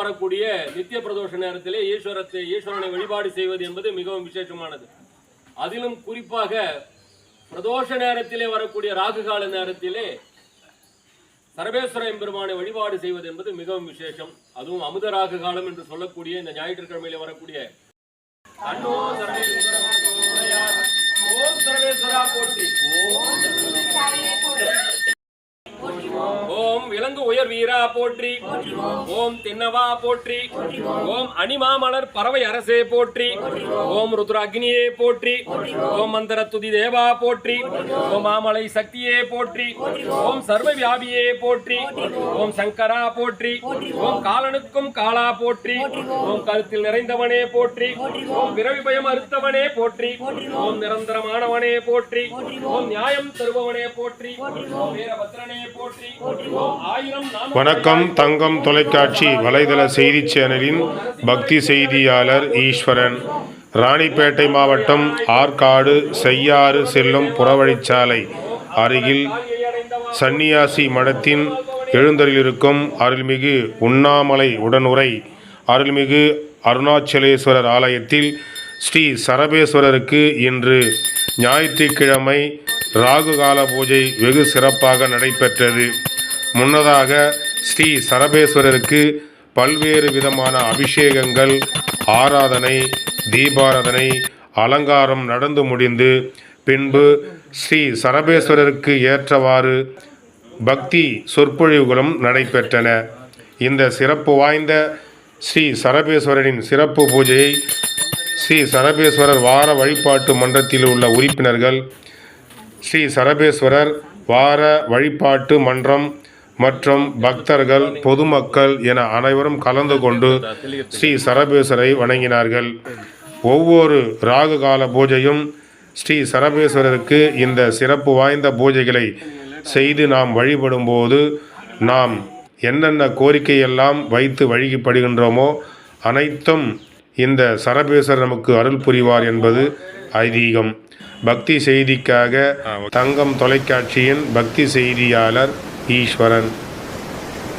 வரக்கூடிய நித்திய பிரதோஷ நேரத்திலே ஈஸ்வரனை வழிபாடு செய்வது என்பது மிகவும் விசேஷமானது. அதிலும் குறிப்பாக பிரதோஷ நேரத்திலே வரக்கூடிய ராகுகால நேரத்திலே சரபேஸ்வர எம்பெருமானை வழிபாடு செய்வது என்பது மிகவும் விசேஷம். அதுவும் அமுத ராகு காலம் என்று சொல்லக்கூடிய இந்த ஞாயிற்றுக்கிழமையில வரக்கூடிய ஓம் விலங்கு உயர் வீரா போற்றி, ஓம் தின்னவா போற்றி, ஓம் அணிமாமலர் பறவை அரசே போற்றி, ஓம் ருத்ராக்னியே போற்றி, ஓம் மந்திர துதி தேவா போற்றி, ஓம் மாமலை சக்தியே போற்றி, ஓம் சர்வ வியாபியே போற்றி, ஓம் சங்கரா போற்றி, ஓம் காலனுக்கும் காலா போற்றி, ஓம் கருத்தில் நிறைந்தவனே போற்றி, ஓம் விரவி பயம் அறுத்தவனே போற்றி, ஓம் நிரந்தரமானவனே போற்றி, ஓம் நியாயம் தருபவனே போற்றி, ஓம் வீரபத்ரனே போற்றி. வணக்கம். தங்கம் தொலைக்காட்சி வலைதள செய்தி சேனலின் பக்தி செய்தியாளர் ஈஸ்வரன். ராணிப்பேட்டை மாவட்டம் ஆற்காடு செய்யாறு செல்லும் புறவழிச்சாலை அருகில் சன்னியாசி மடத்தின் எழுந்தருளிருக்கும் அருள்மிகு உண்ணாமலை உடனுரை அருள்மிகு அருணாச்சலேஸ்வரர் ஆலயத்தில் ஸ்ரீ சரபேஸ்வரருக்கு இன்று ஞாயிற்றுக்கிழமை ராகுகால பூஜை வெகு சிறப்பாக நடைபெற்றது. முன்னதாக ஸ்ரீ சரபேஸ்வரருக்கு பல்வேறு விதமான அபிஷேகங்கள், ஆராதனை, தீபாராதனை, அலங்காரம் நடந்து முடிந்து பின்பு ஸ்ரீ சரபேஸ்வரருக்கு ஏற்றவாறு பக்தி சொற்பொழிவுகளும் நடைபெற்றன. இந்த சிறப்பு வாய்ந்த ஸ்ரீ சரபேஸ்வரரின் சிறப்பு பூஜையை ஸ்ரீ சரபேஸ்வரர் வார வழிபாட்டு மன்றத்தில் உள்ள உறுப்பினர்கள், ஸ்ரீ சரபேஸ்வரர் வார வழிபாட்டு மன்றம் மற்றும் பக்தர்கள், பொதுமக்கள் என அனைவரும் கலந்து கொண்டு ஸ்ரீ சரபேஸ்வரை வணங்கினார்கள். ஒவ்வொரு ராகு கால பூஜையும் ஸ்ரீ சரபேஸ்வரருக்கு இந்த சிறப்பு வாய்ந்த பூஜைகளை செய்து நாம் வழிபடும்போது நாம் என்னென்ன கோரிக்கையெல்லாம் வைத்து வழிபடுகின்றோமோ அனைத்தும் இந்த சரபேஸ்வரர் நமக்கு அருள் புரிவார் என்பது ஐதீகம். பக்தி செய்திக்காக தங்கம் தொலைக்காட்சியின் பக்தி செய்தியாளர் ஈஸ்வரன்.